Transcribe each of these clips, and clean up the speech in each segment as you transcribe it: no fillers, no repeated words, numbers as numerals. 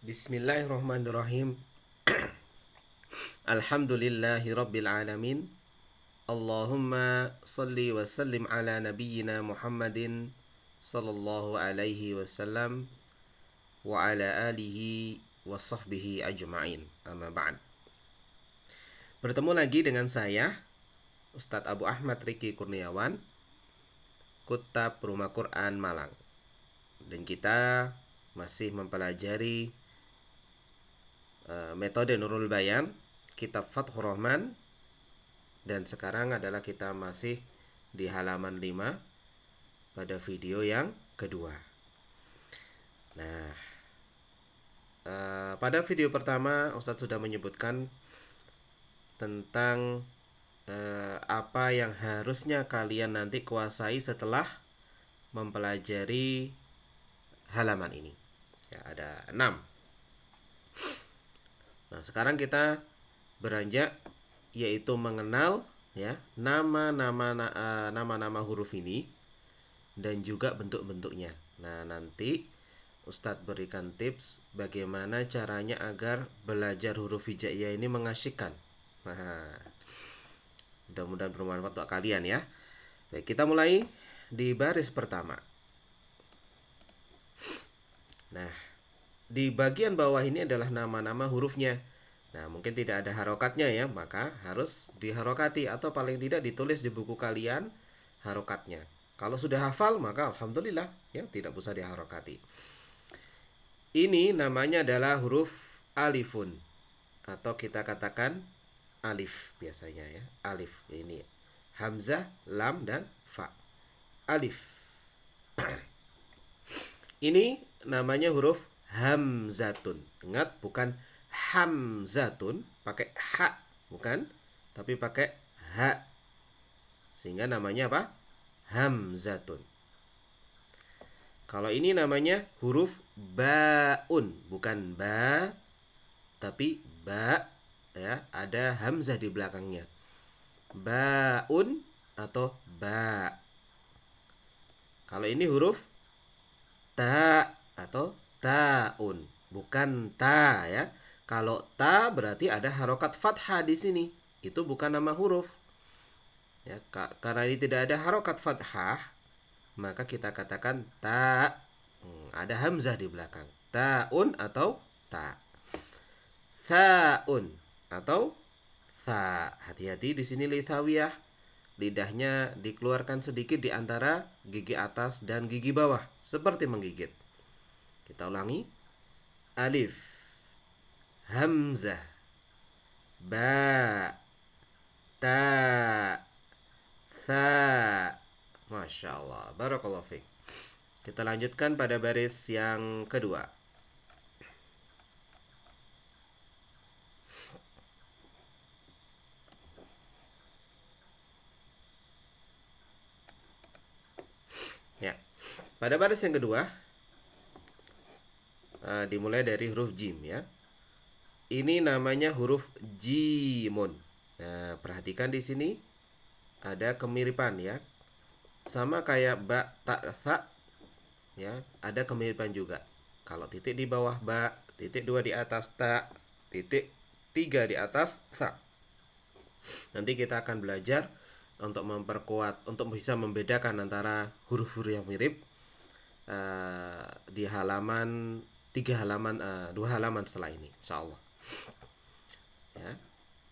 Bismillahirrahmanirrahim. Alhamdulillahi rabbil alamin. Allahumma salli wa sallim ala nabiyyina Muhammadin sallallahu alaihi wasallam wa ala alihi wa sahbihi ajma'in. Amma ba'd. Bertemu lagi dengan saya Ustadz Abu Ahmad Riki Kurniawan, Kutab Rumah Quran Malang. Dan kita masih mempelajari metode Nurul Bayan, kitab Fathur Rahman, dan sekarang adalah kita masih di halaman 5 pada video yang kedua. Nah, pada video pertama Ustadz sudah menyebutkan tentang apa yang harusnya kalian nanti kuasai setelah mempelajari halaman ini. Ya, ada 6. Nah, sekarang kita beranjak yaitu mengenal ya nama-nama huruf ini dan juga bentuk-bentuknya. Nah, nanti Ustadz berikan tips bagaimana caranya agar belajar huruf hijaiyah ini mengasyikkan. Nah, mudah-mudahan bermanfaat untuk kalian ya. Baik, kita mulai di baris pertama. Nah, di bagian bawah ini adalah nama-nama hurufnya. Nah, mungkin tidak ada harokatnya ya, maka harus diharokati atau paling tidak ditulis di buku kalian harokatnya. Kalau sudah hafal maka alhamdulillah ya, tidak usah diharokati. Ini namanya adalah huruf alifun atau kita katakan alif biasanya ya. Alif ini hamzah, lam dan fa. Alif. Ini namanya huruf hamzatun. Ingat, bukan hamzatun pakai ha, bukan, tapi pakai ha. Sehingga namanya apa? Hamzatun. Kalau ini namanya huruf baun, bukan ba, tapi ba ya, ada hamzah di belakangnya. Baun atau ba. Kalau ini huruf ta atau taun, bukan ta ya. Kalau ta berarti ada harokat fathah di sini. Itu bukan nama huruf. Ya, karena ini tidak ada harokat fathah, maka kita katakan ta. Ada hamzah di belakang. Taun atau ta. Thaun atau tha. Hati-hati di sini lithawiyah. Lidahnya dikeluarkan sedikit di antara gigi atas dan gigi bawah, seperti menggigit. Kita ulangi. Alif, hamzah, ba, ta, tha. Masya Allah, barakallahu fiik. Kita lanjutkan pada baris yang kedua. Ya, pada baris yang kedua dimulai dari huruf jim ya. Ini namanya huruf jimun. Nah, perhatikan di sini ada kemiripan ya. Sama kayak ba, ta, tha ya, ada kemiripan juga. Kalau titik di bawah ba, titik 2 di atas ta, titik 3 di atas tha. Nanti kita akan belajar untuk memperkuat, untuk bisa membedakan antara huruf-huruf yang mirip di halaman 2 halaman setelah ini, insyaallah. Ya,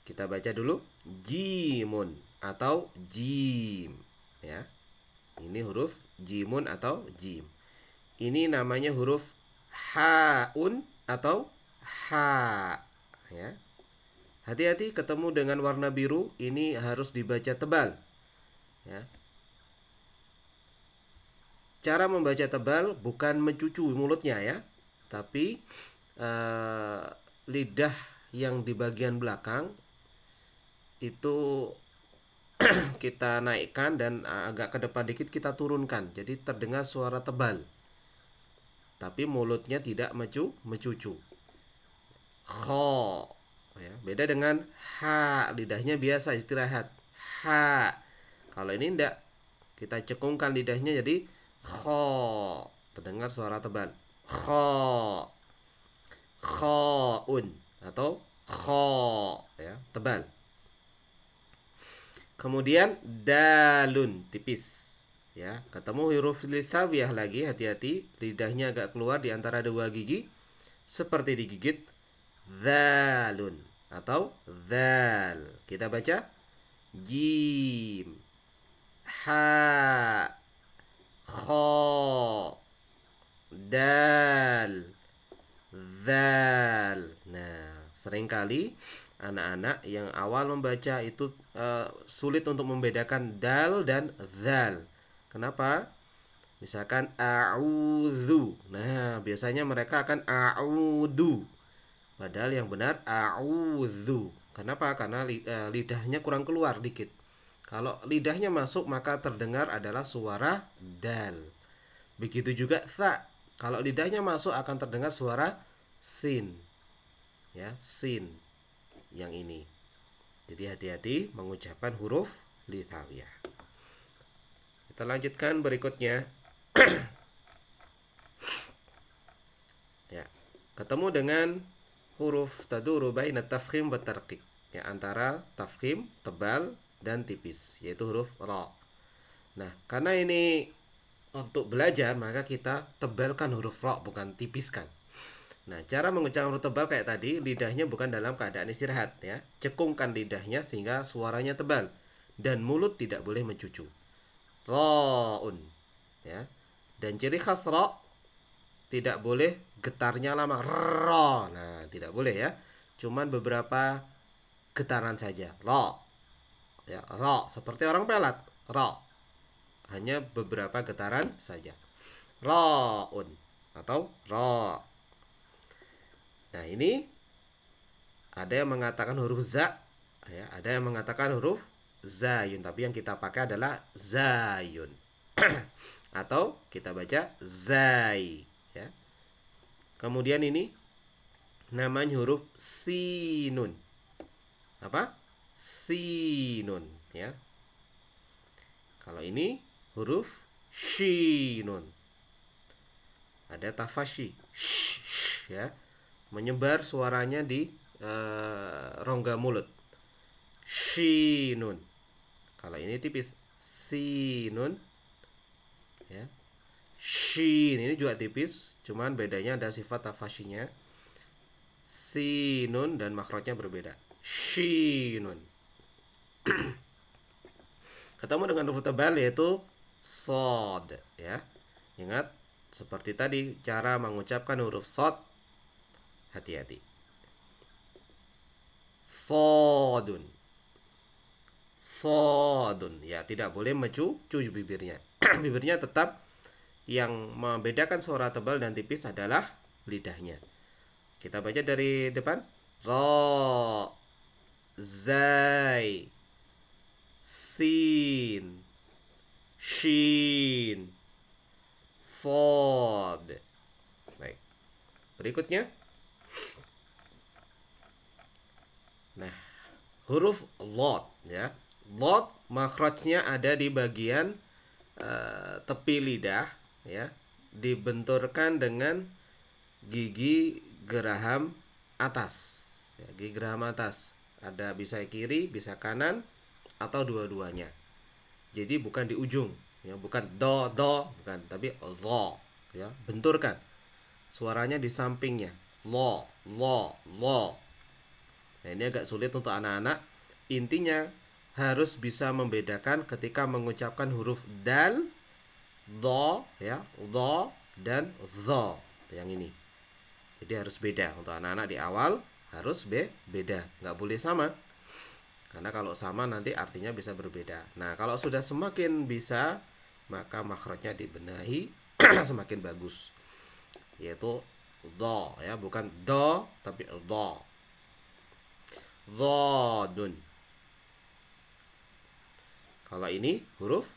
kita baca dulu jimun atau jim ya. Ini huruf jimun atau jim. Ini namanya huruf haun atau ha ya. Hati-hati ketemu dengan warna biru, ini harus dibaca tebal ya. Cara membaca tebal bukan mencucu mulutnya ya, tapi lidah yang di bagian belakang itu kita naikkan dan agak ke depan dikit kita turunkan. Jadi terdengar suara tebal. Tapi mulutnya tidak mencucu. Kho. Ya, beda dengan ha, lidahnya biasa istirahat. Ha. Kalau ini enggak, kita cekungkan lidahnya jadi kho. Terdengar suara tebal. Kho. Khaun atau kha, ya, tebal. Kemudian dalun, tipis. Ya, ketemu huruf litsawiyah lagi, hati-hati, lidahnya agak keluar di antara dua gigi seperti digigit. Zalun atau zal. Kita baca jim, ha, kha, dal, zal. Nah, seringkali anak-anak yang awal membaca itu sulit untuk membedakan dal dan zal. Kenapa? Misalkan a'udzu. Nah, biasanya mereka akan a'udzu. Padahal yang benar a'udzu. Kenapa? Karena lidahnya kurang keluar dikit. Kalau lidahnya masuk maka terdengar adalah suara dal. Begitu juga sa. Kalau lidahnya masuk akan terdengar suara sin. Ya, sin. Yang ini. Jadi hati-hati mengucapkan huruf litsawiyah. Kita lanjutkan berikutnya. Ya, ketemu dengan huruf taduru baina tafkhim wa tarqiq, ya, antara tafkhim tebal dan tipis, yaitu huruf ra. Nah, karena ini untuk belajar maka kita tebalkan huruf ra, bukan tipiskan. Nah, cara mengucapkan huruf tebal kayak tadi, lidahnya bukan dalam keadaan istirahat, ya. Cekungkan lidahnya sehingga suaranya tebal dan mulut tidak boleh mencucu. Raun, ya. Dan ciri khas ra, tidak boleh getarnya lama. Ra. Nah, tidak boleh, ya. Cuman beberapa getaran saja. Ra. Ya, ra seperti orang pelat. Ra. Hanya beberapa getaran saja. Raun atau ra. Nah, ini ada yang mengatakan huruf za, ya, ada yang mengatakan huruf zayun, tapi yang kita pakai adalah zayun. Atau kita baca zai, ya. Kemudian ini namanya huruf sinun. Apa? Sinun, ya. Kalau ini huruf shinun. Ada tafashi, ya. Menyebar suaranya di rongga mulut. Shinun. Kalau ini tipis, sinun, ya. Shin ini juga tipis, cuman bedanya ada sifat tafashinya. Sinun dan makrotnya berbeda. Shinun. Ketemu dengan huruf tebal yaitu sod, ya. Ingat seperti tadi cara mengucapkan huruf sod, hati-hati. Sodun. Sodun, ya, tidak boleh mencucu bibirnya. Bibirnya tetap, yang membedakan suara tebal dan tipis adalah lidahnya. Kita baca dari depan. Ra, zai, sin, shin, sod. Baik. Berikutnya. Nah, huruf lot, ya. Lot makhrajnya ada di bagian tepi lidah, ya, dibenturkan dengan gigi geraham atas, ya, gigi geraham atas. Ada bisa kiri, bisa kanan, atau dua-duanya. Jadi bukan di ujung, ya, bukan do, bukan, tapi lo, ya, benturkan. Suaranya di sampingnya. Lo. Nah, ini agak sulit untuk anak-anak. Intinya harus bisa membedakan ketika mengucapkan huruf dal, do, ya, do, dan zo, yang ini. Jadi harus beda untuk anak-anak di awal, harus beda, nggak boleh sama. Karena kalau sama nanti artinya bisa berbeda. Nah, kalau sudah semakin bisa, maka makhrajnya dibenahi semakin bagus. Yaitu do, ya, bukan do tapi do. Dhodun. Kalau ini huruf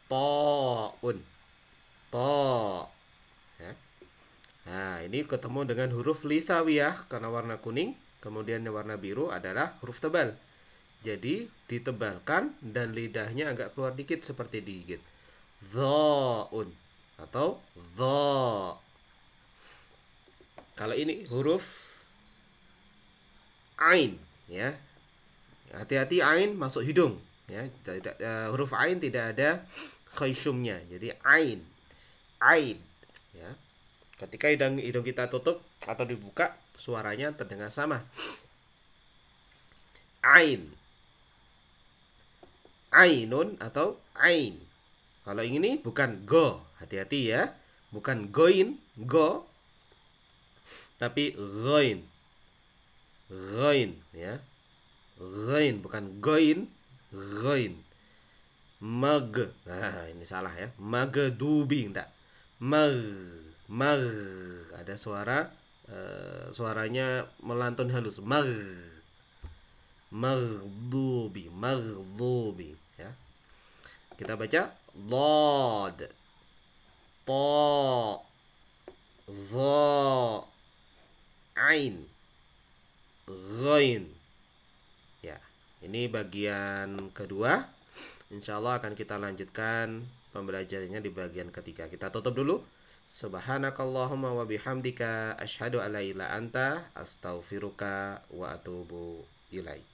ta'un. Ta. Ya. Nah, ini ketemu dengan huruf litsawiyah karena warna kuning, kemudian warna biru adalah huruf tebal. Jadi ditebalkan dan lidahnya agak keluar dikit seperti digigit. Dhaun atau dha. Kalau ini huruf Ain, ya. Hati-hati ain masuk hidung, ya. Tidak, huruf ain tidak ada khayshumnya. Jadi ain. Ain, ya. Ketika hidung kita tutup atau dibuka, suaranya terdengar sama. Ain. Ainun atau ain. Kalau ini bukan go, hati-hati ya. Bukan goin, go, tapi ghoin. Ghoin, ya. Ghoin, bukan goin, ghoin. Mag. Nah, ini salah ya. Magdubi enggak. Mag. Ada suaranya melantun halus. Maghdubi, ya. Kita baca Dhad, Ta, Dha, Ain, Ghain. Ya, ini bagian kedua. Insya Allah akan kita lanjutkan pembelajarannya di bagian ketiga. Kita tutup dulu. Subhanakallahumma wa bihamdika asyhadu alla ilaha illa anta astaghfiruka wa atubu ilaik.